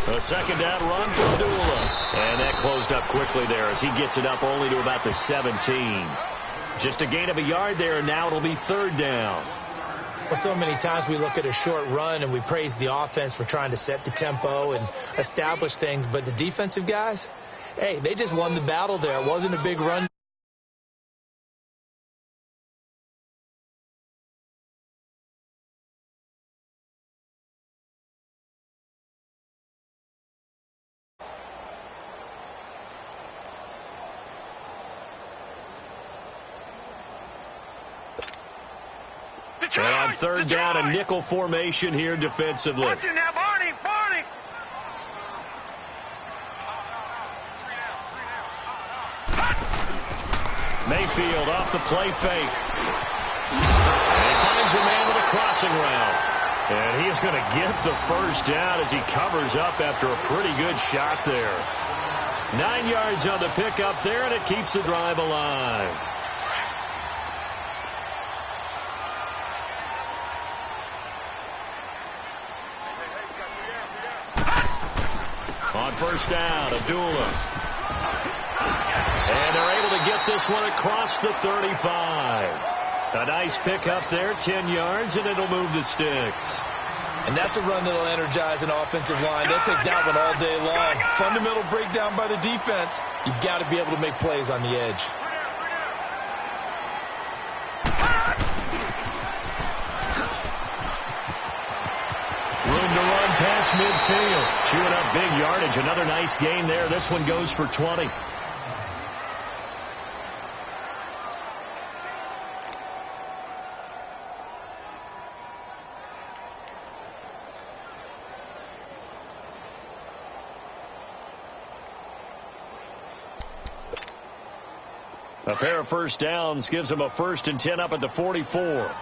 A second down run for Abdullah. And that closed up quickly there as he gets it up only to about the 17. Just a gain of a yard there, and now it'll be third down. Well, so many times we look at a short run and we praise the offense for trying to set the tempo and establish things. But the defensive guys, hey, they just won the battle there. It wasn't a big run. And on third down, a nickel formation here defensively. Watch it now, Barney. Mayfield off the play fake. And he finds a man with a crossing route. And he is going to get the first down as he covers up after a pretty good shot there. 9 yards on the pickup there, and it keeps the drive alive. On first down, Abdullah. And they're able to get this one across the 35. A nice pickup there, 10 yards, and it'll move the sticks. And that's a run that'll energize an offensive line. They'll take that one all day long. Fundamental breakdown by the defense. You've got to be able to make plays on the edge. Past midfield. Chewing up big yardage. Another nice gain there. This one goes for 20. A pair of first downs gives them a 1st and 10 up at the 44.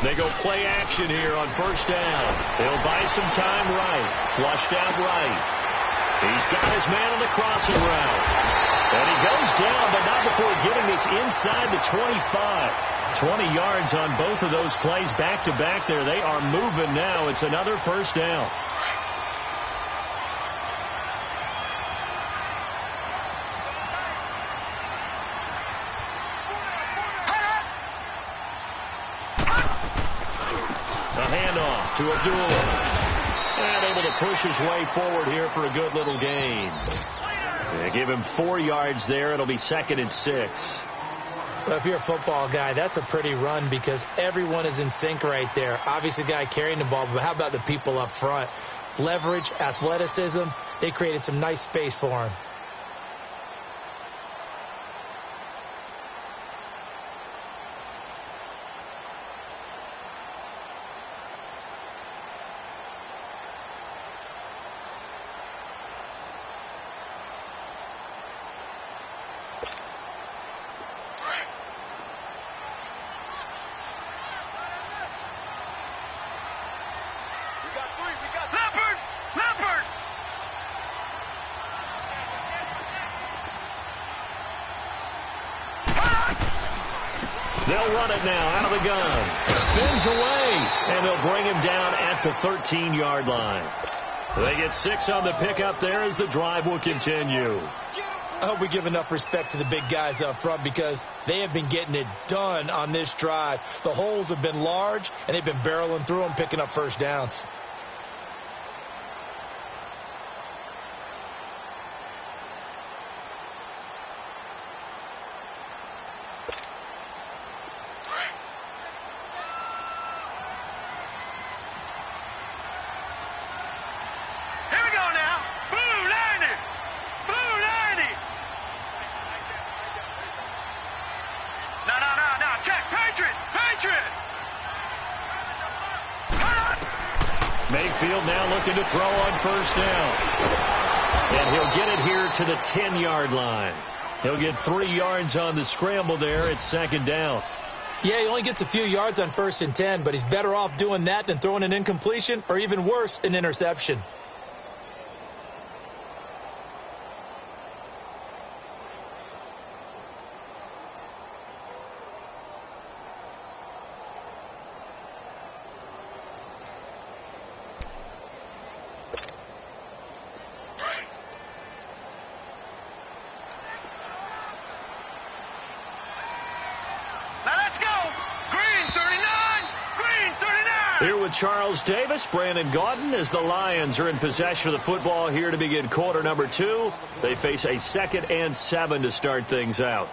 They go play action here on first down. They'll buy some time right. Flushed out right. He's got his man on the crossing route. And he goes down, but not before getting this inside the 25. 20 yards on both of those plays back-to-back there. They are moving now. It's another first down. To Abdullah. And able to push his way forward here for a good little gain. They give him 4 yards there. It'll be 2nd and 6. Well, if you're a football guy, that's a pretty run because everyone is in sync right there. Obviously, the guy carrying the ball, but how about the people up front? Leverage, athleticism, they created some nice space for him. They'll run it now out of the gun. Spins away, and they'll bring him down at the 13-yard line. They get 6 on the pickup there as the drive will continue. I hope we give enough respect to the big guys up front because they have been getting it done on this drive. The holes have been large, and they've been barreling through them, picking up first downs. Mayfield now looking to throw on first down. And he'll get it here to the 10-yard line. He'll get 3 yards on the scramble there. It's 2nd down. Yeah, he only gets a few yards on 1st and 10, but he's better off doing that than throwing an incompletion or even worse, an interception. Here with Charles Davis, Brandon Gaudin, as the Lions are in possession of the football here to begin quarter number 2. They face a 2nd and 7 to start things out.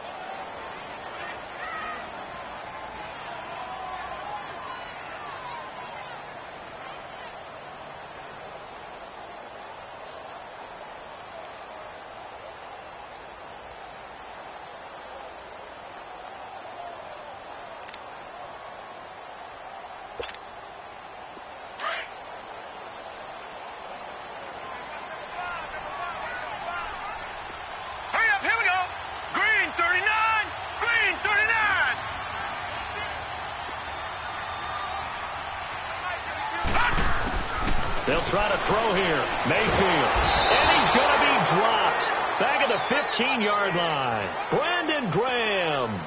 They'll try to throw here. Mayfield. And he's going to be dropped. Back at the 15-yard line. Brandon Graham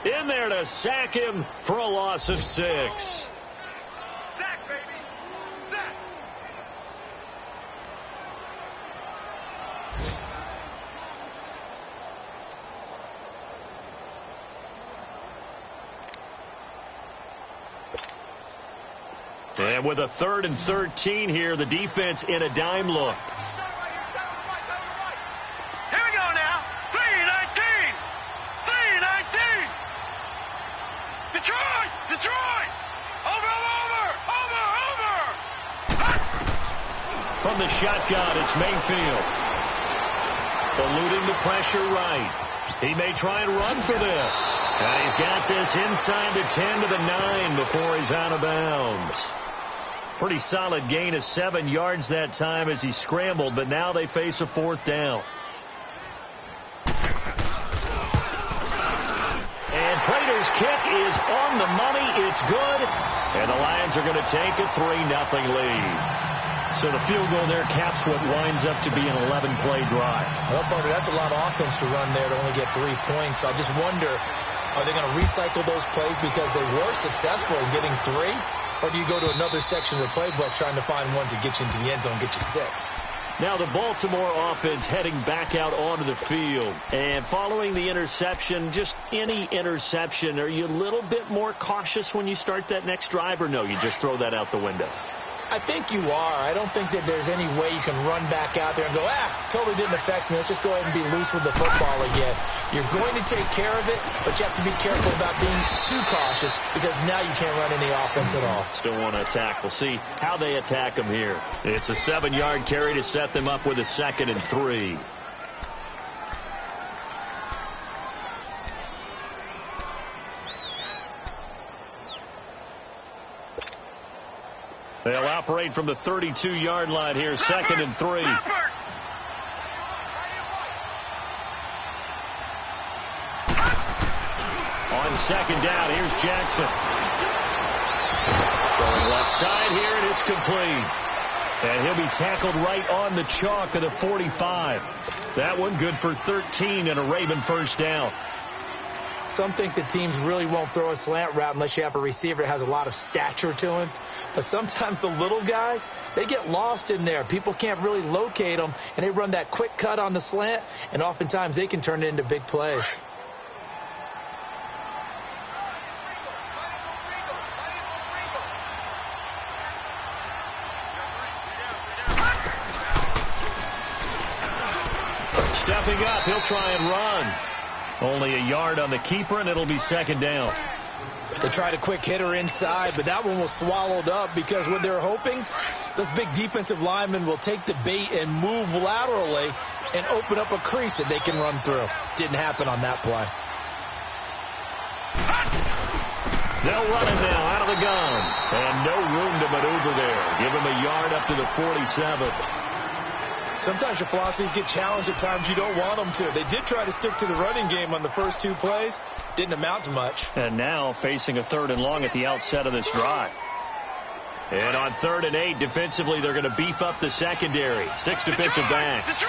in there to sack him for a loss of 6. Sack, baby. Sack. And with a 3rd and 13 here, the defense in a dime look. Here we go now. 3-19. 3-19. Detroit. Detroit. Over. From the shotgun, it's Mayfield. Eluding the pressure right. He may try and run for this. And he's got this inside the 10 to the 9 before he's out of bounds. Pretty solid gain of 7 yards that time as he scrambled, but now they face a 4th down. And Prater's kick is on the money. It's good. And the Lions are going to take a 3-0 lead. So the field goal there caps what winds up to be an 11-play drive. Well, Parker, that's a lot of offense to run there to only get 3 points. So I just wonder, are they going to recycle those plays because they were successful in getting 3? Or do you go to another section of the playbook trying to find ones that get you into the end zone, get you 6? Now the Baltimore offense heading back out onto the field. And following the interception, just any interception, are you a little bit more cautious when you start that next drive, or no, you just throw that out the window? I think you are. I don't think that there's any way you can run back out there and go, totally didn't affect me. Let's just go ahead and be loose with the football again. You're going to take care of it, but you have to be careful about being too cautious because now you can't run any offense at all. Still want to attack. We'll see how they attack them here. It's a 7-yard carry to set them up with a 2nd and 3. They'll operate from the 32-yard line here, 2nd and 3. On 2nd down, here's Jackson. Going left side here, and it's complete. And he'll be tackled right on the chalk of the 45. That one good for 13 and a Raven 1st down. Some think the teams really won't throw a slant route unless you have a receiver that has a lot of stature to him. But sometimes the little guys, they get lost in there. People can't really locate them, and they run that quick cut on the slant, and oftentimes they can turn it into big plays. Stepping up, he'll try and run. Only a yard on the keeper, and it'll be 2nd down. They tried a quick hitter inside, but that one was swallowed up because what they're hoping, this big defensive lineman will take the bait and move laterally and open up a crease that they can run through. Didn't happen on that play. They'll run it now out of the gun. And no room to maneuver there. Give him a yard up to the 47. Sometimes your philosophies get challenged at times you don't want them to. They did try to stick to the running game on the first 2 plays. Didn't amount to much. And now facing a 3rd and long at the outset of this drive. And on 3rd and 8, defensively, they're going to beef up the secondary. 6 defensive backs.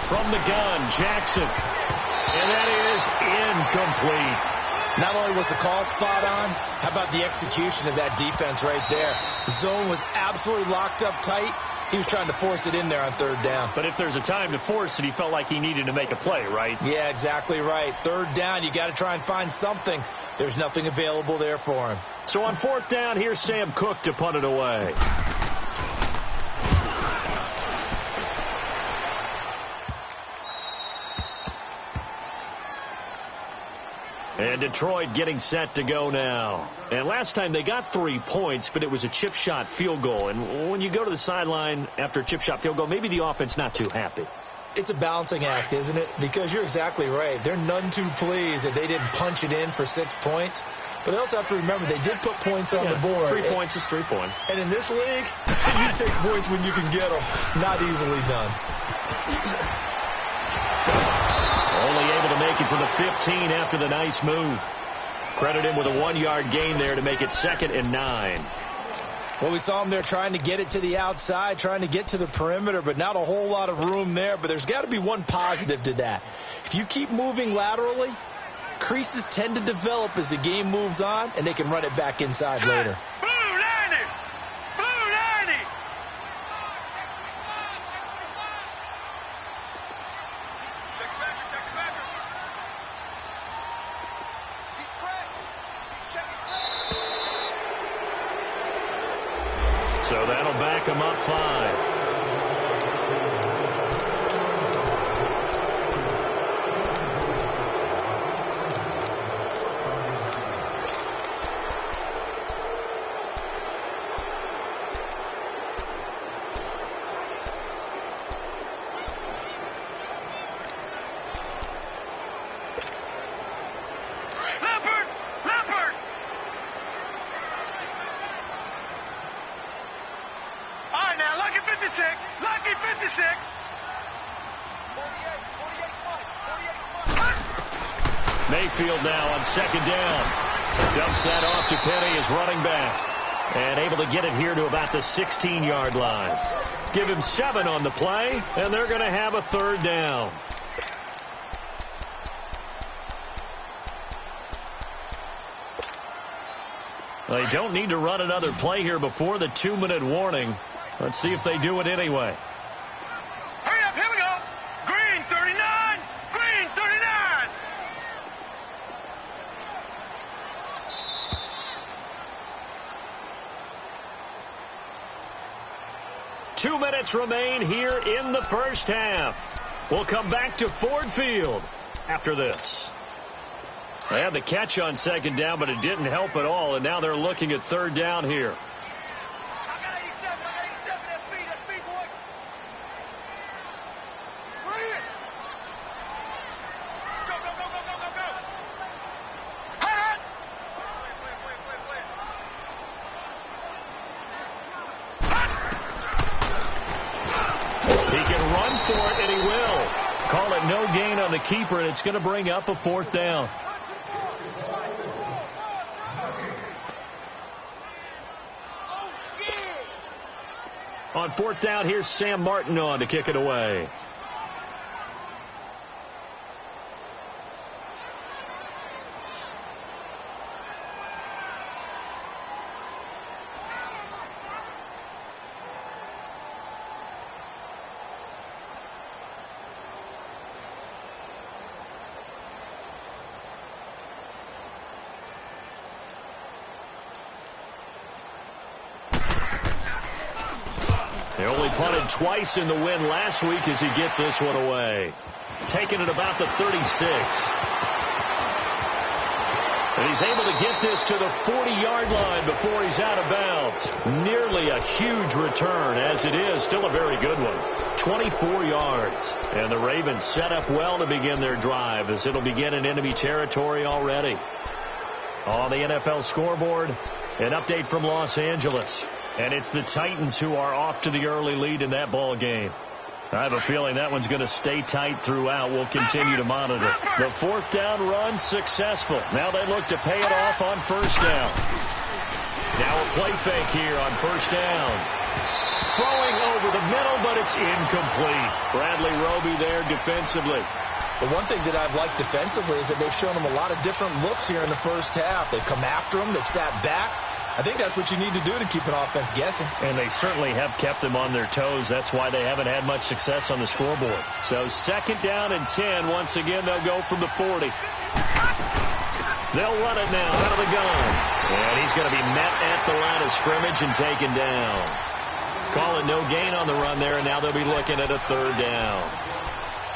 From the gun, Jackson. And that is incomplete. Not only was the call spot on, how about the execution of that defense right there? The zone was absolutely locked up tight. He was trying to force it in there on 3rd down. But if there's a time to force it, he felt like he needed to make a play, right? Yeah, exactly right. 3rd down, you got to try and find something. There's nothing available there for him. So on 4th down, here's Sam Cook to punt it away. And Detroit getting set to go now. And last time they got 3 points, but it was a chip shot field goal. And when you go to the sideline after a chip shot field goal, maybe the offense not too happy. It's a balancing act, isn't it? Because you're exactly right. They're none too pleased that they didn't punch it in for 6 points. But they also have to remember they did put points on the board. 3 points is 3 points. And in this league, you take points when you can get them. Not easily done. Only able to make it to the 15 after the nice move. Credit him with a 1-yard gain there to make it 2nd and 9. Well, we saw him there trying to get it to the outside, trying to get to the perimeter, but not a whole lot of room there. But there's got to be one positive to that. If you keep moving laterally, creases tend to develop as the game moves on, and they can run it back inside later. So that'll back him up 5. Mayfield now on 2nd down. Dumps that off to Penny as running back. And able to get it here to about the 16-yard line. Give him 7 on the play, and they're going to have a 3rd down. They don't need to run another play here before the 2-minute warning. Let's see if they do it anyway. Hurry up, here we go. Green 39, green 39. Two minutes remain here in the first half. We'll come back to Ford Field after this. They had the catch on 2nd down, but it didn't help at all, and now they're looking at 3rd down here. I got 87, that's speed, boy. Bring it. Go. Hot. He can run for it, and he will. Call it no gain on the keeper, and it's going to bring up a 4th down. On 4th down, here's Sam Martin on to kick it away. They only punted twice in the win last week as he gets this one away. Taking it about the 36. And he's able to get this to the 40-yard line before he's out of bounds. Nearly a huge return, as it is. Still a very good one. 24 yards. And the Ravens set up well to begin their drive, as it'll begin in enemy territory already. On the NFL scoreboard, An update from Los Angeles. And it's the Titans who are off to the early lead in that ball game. I have a feeling that one's going to stay tight throughout. We'll continue to monitor. The fourth down run successful. Now they look to pay it off on first down. Now a play fake here on first down. Throwing over the middle, but it's incomplete. Bradley Roby there defensively. The one thing that I've liked defensively is that they've shown them a lot of different looks here in the first half. They've come after them. They've sat back. I think that's what you need to do to keep an offense guessing. And they certainly have kept them on their toes. That's why they haven't had much success on the scoreboard. So second down and 10. Once again, they'll go from the 40. They'll run it now out of the gun. And he's going to be met at the line of scrimmage and taken down. Calling no gain on the run there, and now they'll be looking at a third down.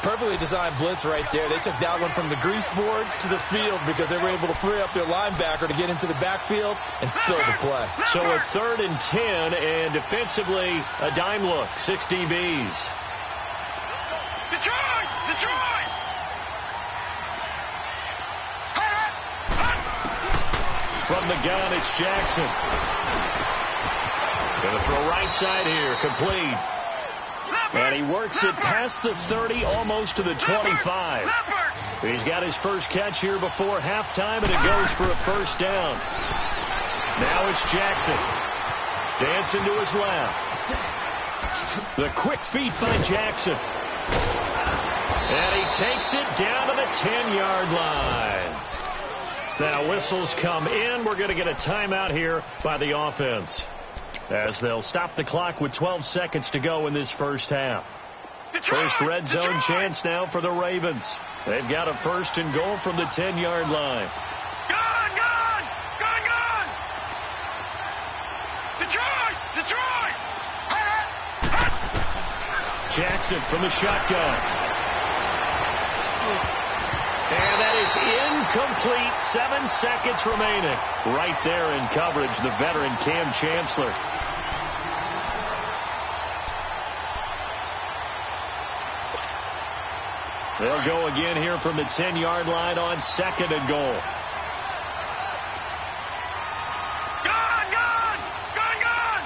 Perfectly designed blitz right there. They took that one from the grease board to the field because they were able to free up their linebacker to get into the backfield and spill the play. So a third and 10, and defensively a dime look. 6 DBs. Detroit! Detroit! From the gun, it's Jackson. Going to throw right side here, complete. And he works it past the 30, almost to the 25. He's got his first catch here before halftime, and it goes for a first down. Now it's Jackson. Dancing to his left. The quick feet by Jackson. And he takes it down to the 10-yard line. Now whistles come in. We're going to get a timeout here by the offense, as they'll stop the clock with 12 seconds to go in this first half. First red zone chance now for the Ravens. They've got a first and goal from the 10-yard line. Gone! Gone! Gone! Gone! Detroit! Detroit! Jackson from the shotgun. And that is incomplete. 7 seconds remaining. Right there in coverage, the veteran Cam Chancellor. They'll go again here from the 10-yard line on second and goal. Gone! Gone! Gone! Gone!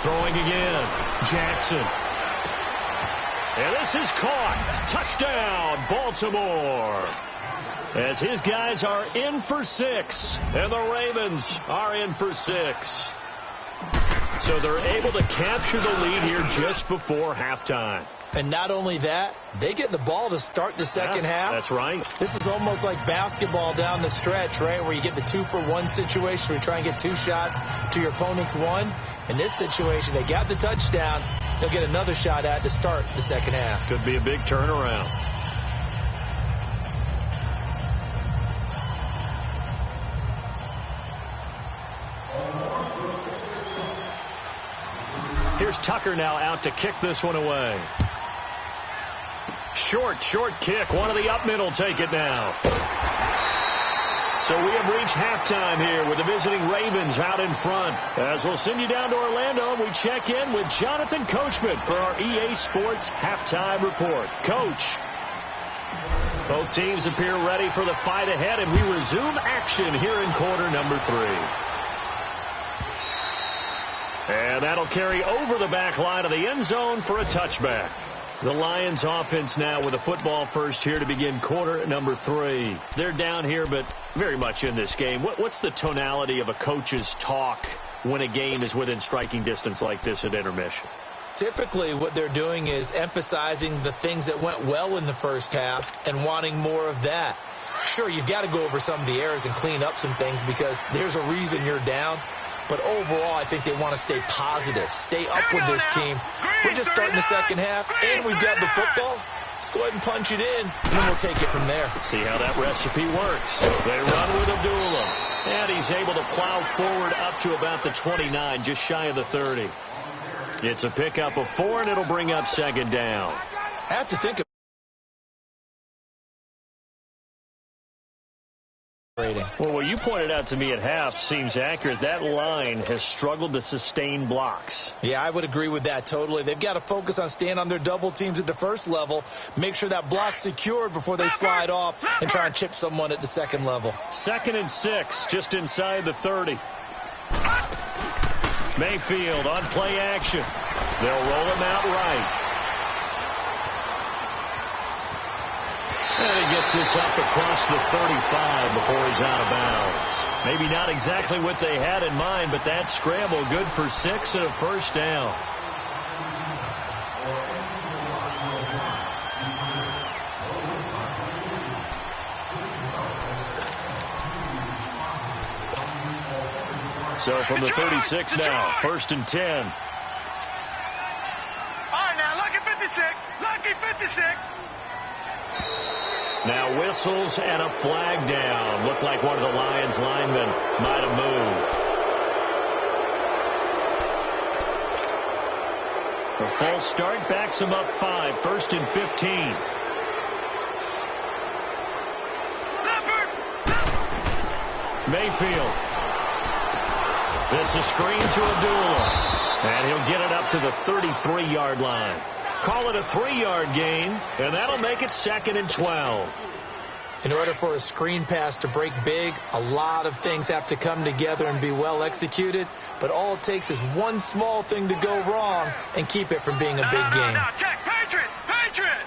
Throwing again. Jackson. And this is caught. Touchdown, Baltimore. As his guys are in for 6. And the Ravens are in for 6. So they're able to capture the lead here just before halftime. And not only that, they get the ball to start the second half. That's right. This is almost like basketball down the stretch, right, where you get the 2-for-1 situation where you try and get 2 shots to your opponent's 1. In this situation, they got the touchdown. They'll get another shot at to start the second half. Could be a big turnaround. Here's Tucker now out to kick this one away. Short kick. One of the up middle take it now. So we have reached halftime here with the visiting Ravens out in front. As we'll send you down to Orlando, and we check in with Jonathan Coachman for our EA Sports Halftime Report. Coach. Both teams appear ready for the fight ahead, and we resume action here in quarter number 3. And that'll carry over the back line of the end zone for a touchback. The Lions offense now with a football first here to begin quarter number 3. They're down here, but very much in this game. What's the tonality of a coach's talk when a game is within striking distance like this at intermission? Typically, what they're doing is emphasizing the things that went well in the first half and wanting more of that. Sure, you've got to go over some of the errors and clean up some things because there's a reason you're down. But overall, I think they want to stay positive, stay up with this team. We're just starting the second half, and we've got the football. Let's go ahead and punch it in, and then we'll take it from there. See how that recipe works. They run with Abdullah, and he's able to plow forward up to about the 29, just shy of the 30. It's a pickup of 4, and it'll bring up second down. I have to think of rating. Well, what you pointed out to me at half seems accurate. That line has struggled to sustain blocks. Yeah, I would agree with that totally. They've got to focus on staying on their double teams at the first level, make sure that block's secured before they slide off and try and chip someone at the second level. 2nd and 6, just inside the 30. Mayfield on play action. They'll roll him out right. And he gets this up across the 35 before he's out of bounds. Maybe not exactly what they had in mind, but that scramble good for 6 and a first down. So from the 36 now, 1st and 10. All right, now, lucky 56. Lucky 56. Now whistles and a flag down. Looked like one of the Lions linemen might have moved. A false start backs him up 5. 1st and 15. Mayfield. This is screen to Abdullah. And he'll get it up to the 33-yard line. Call it a 3-yard gain, and that'll make it 2nd and 12. In order for a screen pass to break big, a lot of things have to come together and be well executed. But all it takes is one small thing to go wrong and keep it from being a big game. No, check. Patriot. Patriot.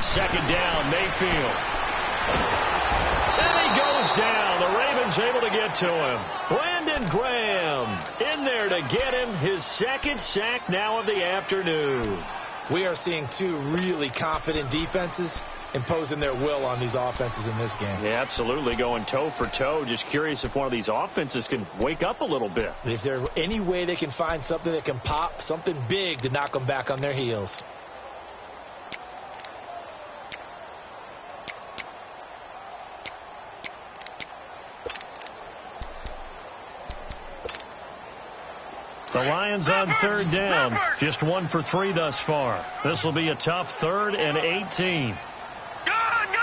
Second down, Mayfield. And he goes down. The Ravens able to get to him. Brandon Graham in there to get him his 2nd sack now of the afternoon. We are seeing two really confident defenses imposing their will on these offenses in this game. Yeah, absolutely, going toe for toe. Just curious if one of these offenses can wake up a little bit. If there's any way they can find something that can pop, something big to knock them back on their heels. The Lions on 3rd down. Just 1 for 3 thus far. This will be a tough 3rd and 18. Gone!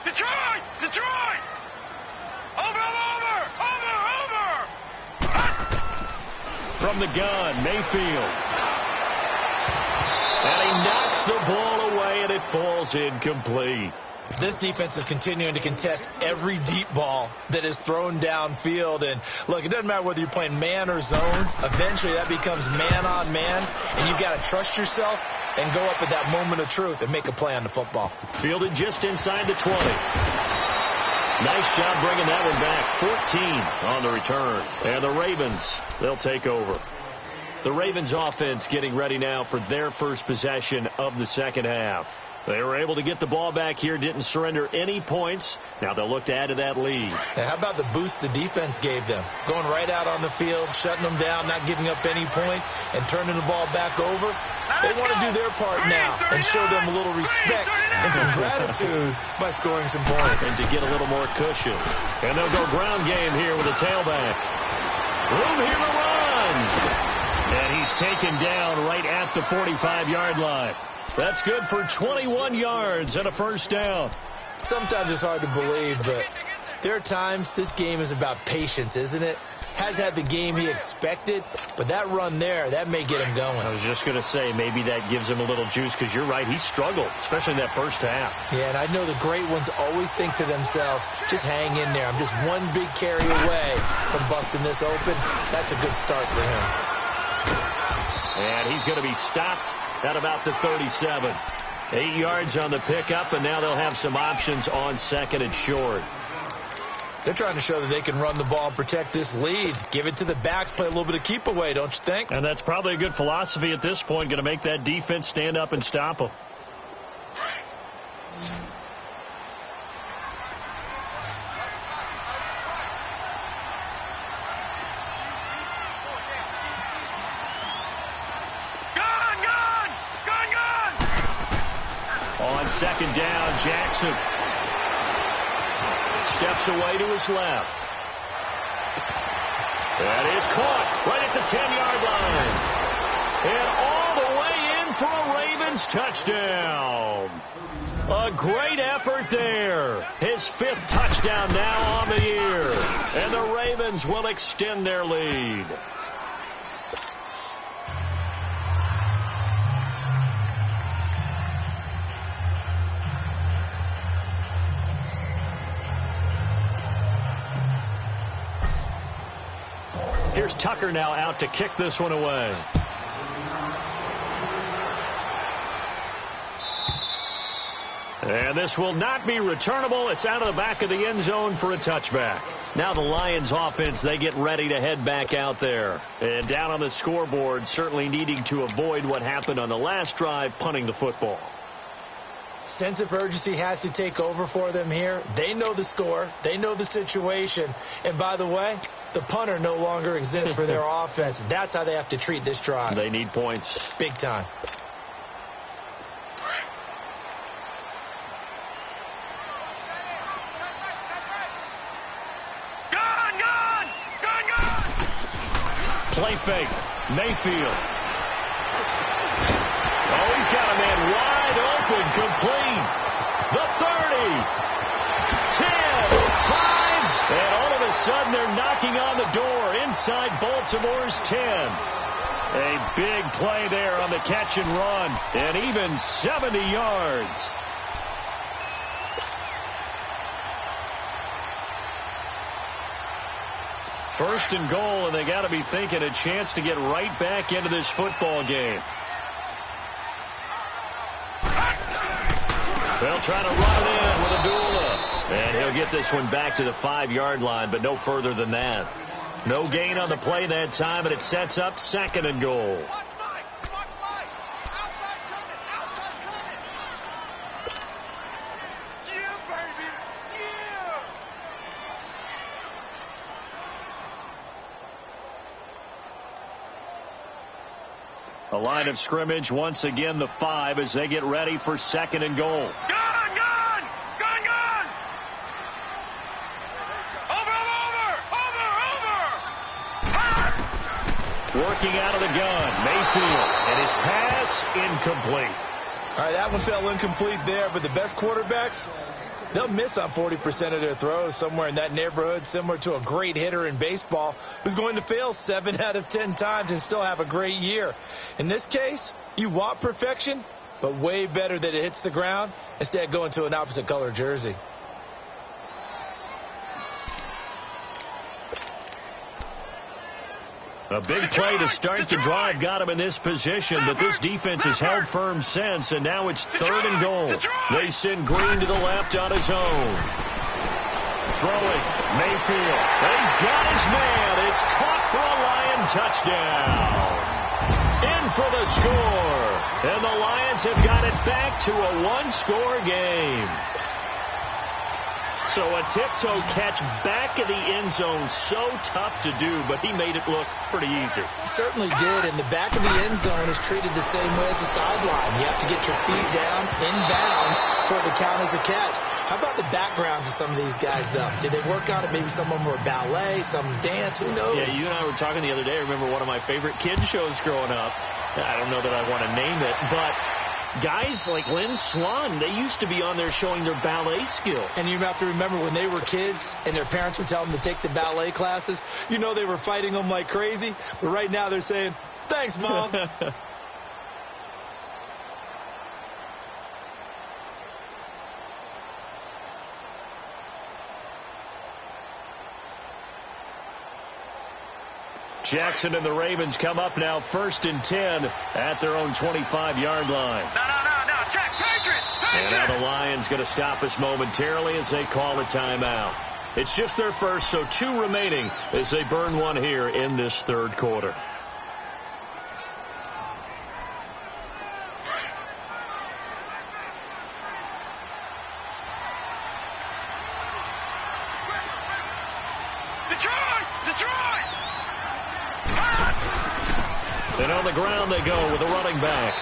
Detroit! Over! From the gun, Mayfield. And he knocks the ball away, and it falls incomplete. This defense is continuing to contest every deep ball that is thrown downfield. And, look, it doesn't matter whether you're playing man or zone. Eventually, that becomes man on man, and you've got to trust yourself and go up at that moment of truth and make a play on the football. Fielded just inside the 20. Nice job bringing that one back. 14 on the return. And the Ravens, they'll take over. The Ravens offense getting ready now for their first possession of the second half. They were able to get the ball back here, didn't surrender any points. Now they'll look to add to that lead. Now, how about the boost the defense gave them? Going right out on the field, shutting them down, not giving up any points, and turning the ball back over. They want to do their part now and show them a little respect and some gratitude by scoring some points. And to get a little more cushion. And they'll go ground game here with a tailback. Room here to run. And he's taken down right at the 45-yard line. That's good for 21 yards and a first down. Sometimes it's hard to believe, but there are times this game is about patience, isn't it? Has had the game he expected, but that run there, that may get him going. I was just going to say, maybe that gives him a little juice, because you're right, he struggled, especially in that first half. Yeah, and I know the great ones always think to themselves, just hang in there. I'm just one big carry away from busting this open. That's a good start for him. And he's going to be stopped at about the 37. 8 yards on the pickup, and now they'll have some options on 2nd and short. They're trying to show that they can run the ball and protect this lead. Give it to the backs, play a little bit of keep away, don't you think? And that's probably a good philosophy at this point, going to make that defense stand up and stop them. On 2nd down, Jackson steps away to his left. That is caught right at the 10-yard line. And all the way for a Ravens touchdown. A great effort there. His 5th touchdown now on the year. And the Ravens will extend their lead. Here's Tucker now out to kick this one away. And this will not be returnable. It's out of the back of the end zone for a touchback. Now the Lions offense, they get ready to head back out there. And down on the scoreboard, certainly needing to avoid what happened on the last drive, punting the football. Sense of urgency has to take over for them here. They know the score. They know the situation. And by the way, the punter no longer exists for their offense. That's how they have to treat this drive. They need points. Big time. Play fake. Mayfield. Oh, he's got a man wide open. Complete. The 30. 10. 5. And all of a sudden they're knocking on the door inside Baltimore's 10. A big play there on the catch and run. And even 70 yards. First and goal, and they got to be thinking a chance to get right back into this football game. They'll try to run it in with Abdullah. And he'll get this one back to the 5-yard line, but no further than that. No gain on the play that time, and it sets up 2nd and goal. A line of scrimmage, once again the 5 as they get ready for 2nd and goal. Gun! Over! Working out of the gun, Mayfield, and his pass incomplete. All right, that one fell incomplete there, but the best quarterbacks, they'll miss on 40% of their throws, somewhere in that neighborhood, similar to a great hitter in baseball who's going to fail 7 out of 10 times and still have a great year. In this case, you want perfection, but way better that it hits the ground instead of going to an opposite color jersey. A big play to start the drive got him in this position, but this defense has held firm since, and now it's 3rd and goal. They send Green to the left on his own. Throwing, Mayfield. He's got his man. It's caught for a Lion touchdown. In for the score. And the Lions have got it back to a 1-score game. So a tiptoe catch back in the end zone, so tough to do, but he made it look pretty easy. Certainly did, and the back of the end zone is treated the same way as the sideline. You have to get your feet down in bounds for it to count as a catch. How about the backgrounds of some of these guys, though? Did they work on it? Maybe some of them were ballet, some dance, who knows? Yeah, you and I were talking the other day. I remember one of my favorite kids shows growing up. I don't know that I want to name it, but guys like Lynn Swan, they used to be on there showing their ballet skills. And you have to remember when they were kids and their parents would tell them to take the ballet classes, you know they were fighting them like crazy. But right now they're saying, thanks, Mom. Jackson and the Ravens come up now 1st and 10 at their own 25-yard line. No, check, Patriot! And now the Lions going to stop us momentarily as they call a timeout. It's just their first, so 2 remaining as they burn one here in this 3rd quarter. Detroit! And on the ground they go with a running back.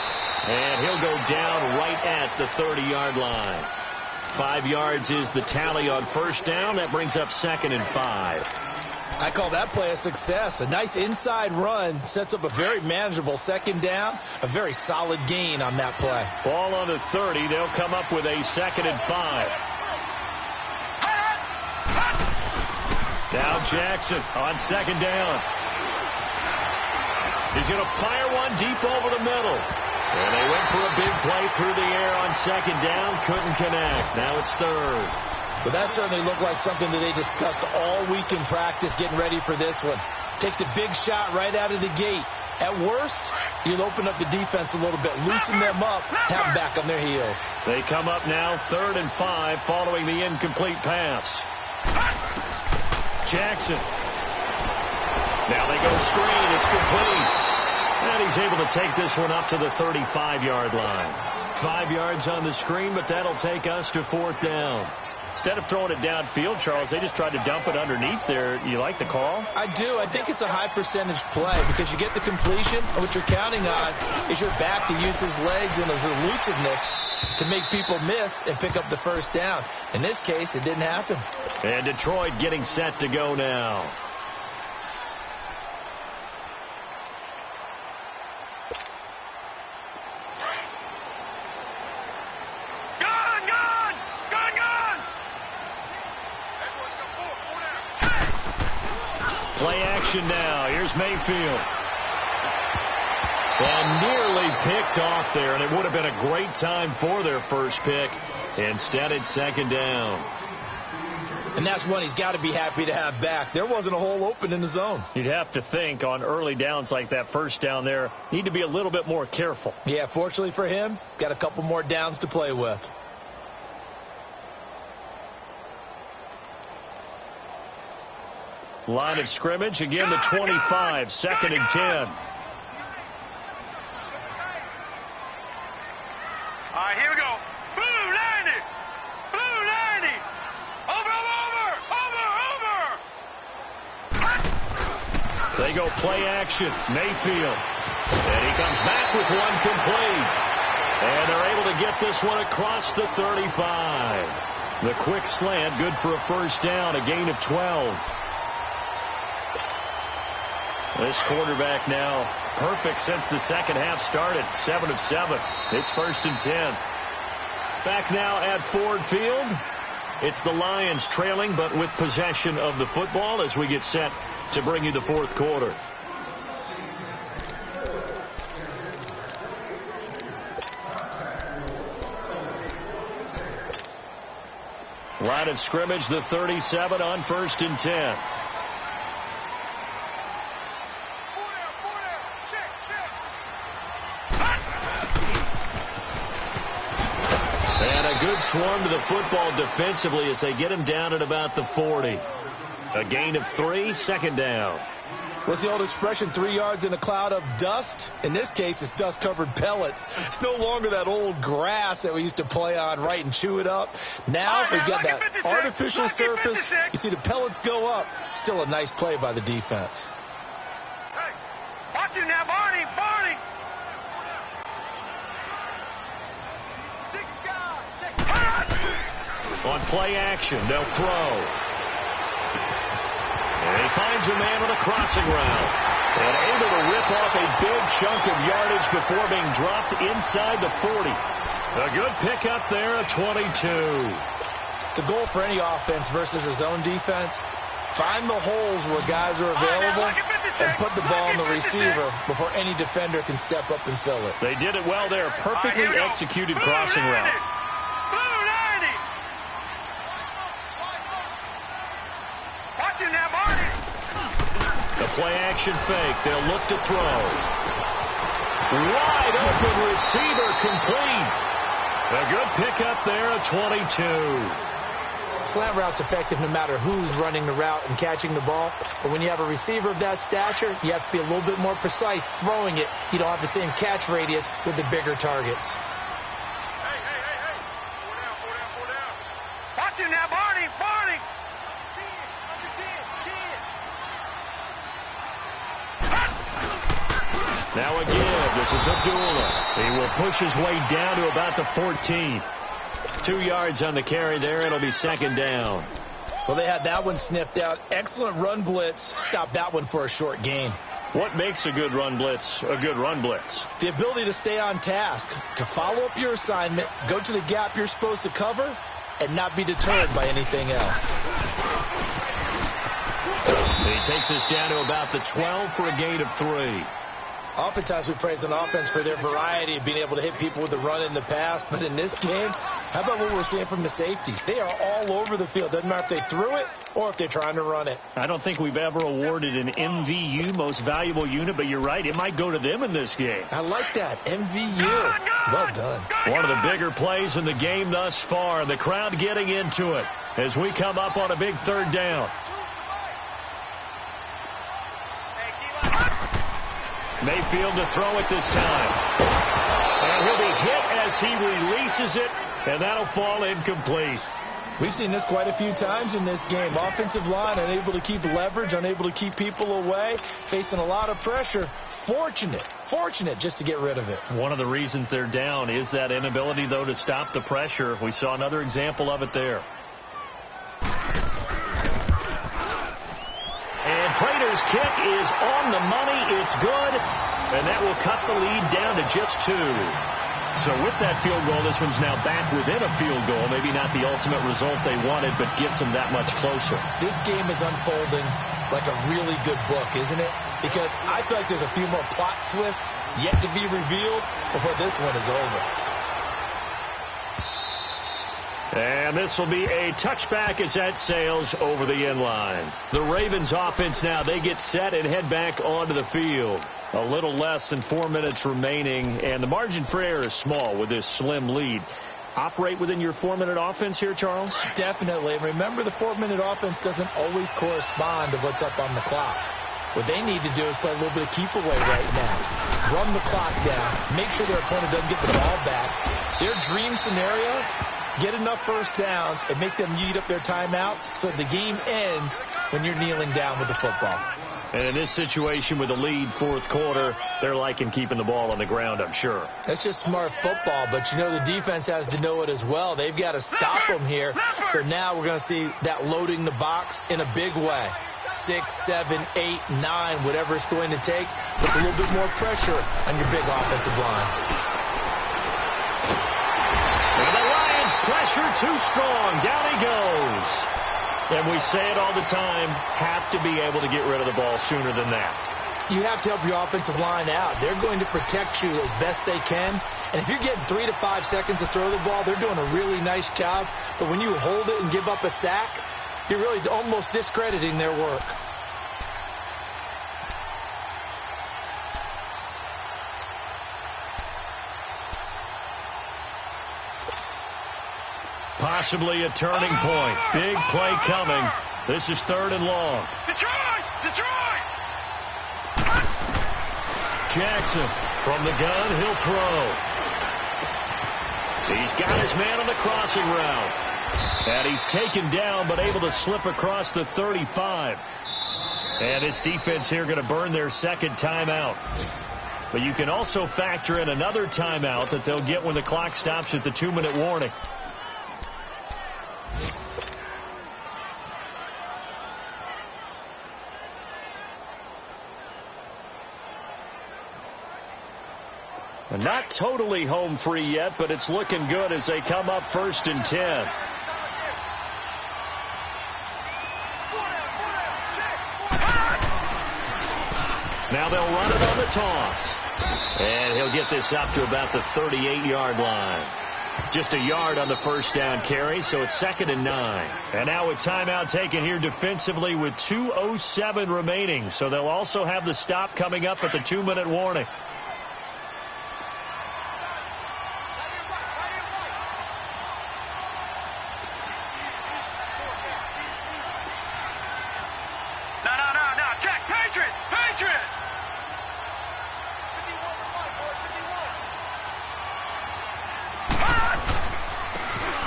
And he'll go down right at the 30-yard line. 5 yards is the tally on 1st down. That brings up 2nd and 5. I call that play a success. A nice inside run sets up a very manageable second down, a very solid gain on that play. Ball on the 30. They'll come up with a 2nd and 5. Now Jackson on 2nd down. He's going to fire one deep over the middle. And they went for a big play through the air on 2nd down. Couldn't connect. Now it's 3rd. But that certainly looked like something that they discussed all week in practice getting ready for this one. Take the big shot right out of the gate. At worst, you'll open up the defense a little bit, loosen them up, have them back on their heels. They come up now 3rd and 5 following the incomplete pass. Jackson. Now they go screen. It's complete. And he's able to take this one up to the 35-yard line. 5 yards on the screen, but that'll take us to 4th down. Instead of throwing it downfield, Charles, they just tried to dump it underneath there. You like the call? I do. I think it's a high percentage play because you get the completion, and what you're counting on is your back to use his legs and his elusiveness to make people miss and pick up the first down. In this case, it didn't happen. And Detroit getting set to go now. Play action now. Here's Mayfield. And nearly picked off there, and it would have been a great time for their first pick. Instead, it's 2nd down. And that's one he's got to be happy to have back. There wasn't a hole open in the zone. You'd have to think on early downs like that first down there, need to be a little bit more careful. Yeah, fortunately for him, got a couple more downs to play with. Line of scrimmage, again the 25, 2nd and 10. All right, here we go. Blue 90. Blue 90. Over. They go play action. Mayfield. And he comes back with one complete. And they're able to get this one across the 35. The quick slant, good for a first down, a gain of 12. This quarterback now perfect since the second half started. 7 of 7. It's 1st and 10. Back now at Ford Field. It's the Lions trailing, but with possession of the football as we get set to bring you the 4th quarter. Line of scrimmage, the 37 on 1st and 10. And a good swarm to the football defensively as they get him down at about the 40. A gain of 3, 2nd down. What's the old expression, 3 yards in a cloud of dust? In this case, it's dust-covered pellets. It's no longer that old grass that we used to play on, right, and chew it up. Now we've got that artificial surface. You see the pellets go up. Still a nice play by the defense. Hey, watch him now, Barney. On play action, they'll throw. And he finds a man on a crossing route. And able to rip off a big chunk of yardage before being dropped inside the 40. A good pickup there, a 22. The goal for any offense versus a zone defense, find the holes where guys are available and put the ball on the receiver before any defender can step up and fill it. They did it well there. Perfectly executed crossing route. The play-action fake. They'll look to throw. Wide open receiver complete. A good pickup there, a 22. Slant route's effective no matter who's running the route and catching the ball. But when you have a receiver of that stature, you have to be a little bit more precise throwing it. You don't have the same catch radius with the bigger targets. Hey. Four down. Watch him now, Barney. Now again, this is Abdullah. He will push his way down to about the 14. 2 yards on the carry there. It'll be 2nd down. Well, they had that one sniffed out. Excellent run blitz. Stopped that one for a short gain. What makes a good run blitz a good run blitz? The ability to stay on task, to follow up your assignment, go to the gap you're supposed to cover, and not be deterred by anything else. He takes us down to about the 12 for a gain of 3. Oftentimes we praise an offense for their variety of being able to hit people with the run in the pass. But in this game, how about what we're seeing from the safeties? They are all over the field. Doesn't matter if they threw it or if they're trying to run it. I don't think we've ever awarded an MVU, most valuable unit, but you're right. It might go to them in this game. I like that. MVU. Well done. One of the bigger plays in the game thus far. The crowd getting into it as we come up on a big third down. Mayfield to throw it this time. And he'll be hit as he releases it, and that'll fall incomplete. We've seen this quite a few times in this game. Offensive line unable to keep leverage, unable to keep people away, facing a lot of pressure. Fortunate just to get rid of it. One of the reasons they're down is that inability, though, to stop the pressure. We saw another example of it there. And Prater's kick is on the money. It's good. And that will cut the lead down to just 2. So with that field goal, this one's now back within a field goal. Maybe not the ultimate result they wanted, but gets them that much closer. This game is unfolding like a really good book, isn't it? Because I feel like there's a few more plot twists yet to be revealed before this one is over. And this will be a touchback as that sails over the end line. The Ravens offense now, they get set and head back onto the field. A little less than 4 minutes remaining, and the margin for error is small with this slim lead. Operate within your 4-minute offense here, Charles? Definitely. Remember, the 4-minute offense doesn't always correspond to what's up on the clock. What they need to do is play a little bit of keep away right now. Run the clock down. Make sure their opponent doesn't get the ball back. Their dream scenario, get enough first downs and make them eat up their timeouts so the game ends when you're kneeling down with the football. And in this situation with the lead, fourth quarter, they're liking keeping the ball on the ground, I'm sure. That's just smart football, but you know the defense has to know it as well. They've got to stop them here. So now we're going to see that loading the box in a big way. 6, 7, 8, 9, whatever it's going to take. Puts a little bit more pressure on your big offensive line. And the Lions pressure too strong. Down he goes. And we say it all the time, have to be able to get rid of the ball sooner than that. You have to help your offensive line out. They're going to protect you as best they can. And if you're getting 3 to 5 seconds to throw the ball, they're doing a really nice job. But when you hold it and give up a sack, you're really almost discrediting their work. Possibly a turning point. Big play coming. This is 3rd and long. Detroit! Jackson from the gun. He'll throw. He's got his man on the crossing route. And he's taken down but able to slip across the 35. And this defense here going to burn their second timeout. But you can also factor in another timeout that they'll get when the clock stops at the 2-minute warning. Not totally home free yet, but it's looking good as they come up 1st and 10. Now they'll run it on the toss. And he'll get this up to about the 38-yard line. Just a yard on the first down carry, so it's 2nd and 9. And now a timeout taken here defensively with 2:07 remaining. So they'll also have the stop coming up at the 2-minute warning.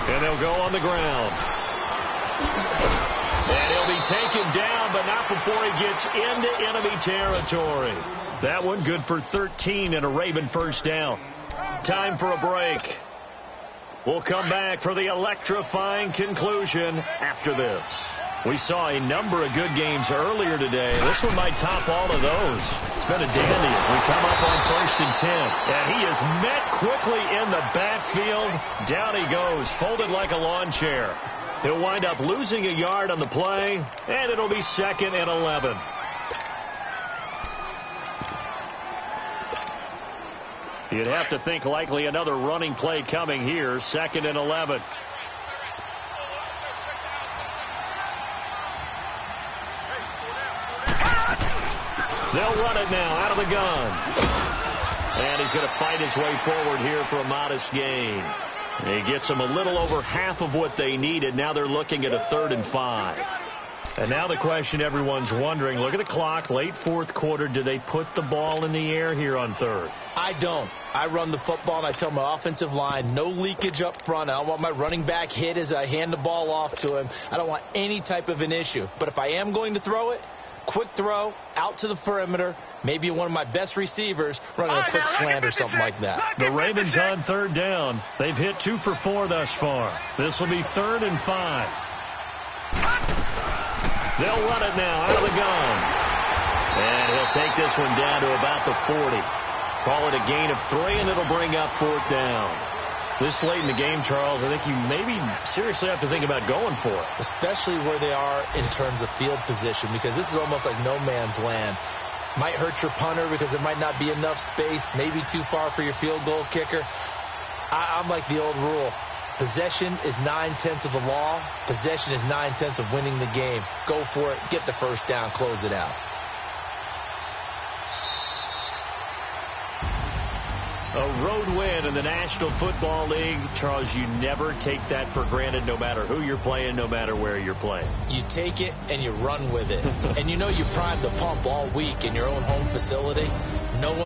And they'll go on the ground. And he'll be taken down, but not before he gets into enemy territory. That one good for 13 and a Raven first down. Time for a break. We'll come back for the electrifying conclusion after this. We saw a number of good games earlier today. This one might top all of those. It's been a dandy as we come up on 1st and 10. And he is met quickly in the backfield. Down he goes, folded like a lawn chair. He'll wind up losing a yard on the play, and it'll be 2nd and 11. You'd have to think likely another running play coming here, 2nd and 11. They'll run it now out of the gun. And he's going to fight his way forward here for a modest gain. He gets them a little over half of what they needed. Now they're looking at a 3rd and 5. And now the question everyone's wondering, look at the clock, late 4th quarter. Do they put the ball in the air here on 3rd? I don't. I run the football, and I tell my offensive line, no leakage up front. I don't want my running back hit as I hand the ball off to him. I don't want any type of an issue. But if I am going to throw it, quick throw, out to the perimeter, maybe one of my best receivers running a quick slant or something like that. The Ravens on 3rd down. They've hit 2 for 4 thus far. This will be 3rd and 5. They'll run it now out of the gun. And he'll take this one down to about the 40. Call it a gain of 3, and it'll bring up 4th down. This late in the game, Charles, I think you maybe seriously have to think about going for it. Especially where they are in terms of field position, because this is almost like no man's land. Might hurt your punter because there might not be enough space, maybe too far for your field goal kicker. I'm like the old rule. Possession is 9/10 of the law. Possession is 9/10 of winning the game. Go for it. Get the first down. Close it out. A road win in the National Football League. Charles, you never take that for granted no matter who you're playing, no matter where you're playing. You take it and you run with it. And you know you primed the pump all week in your own home facility. No one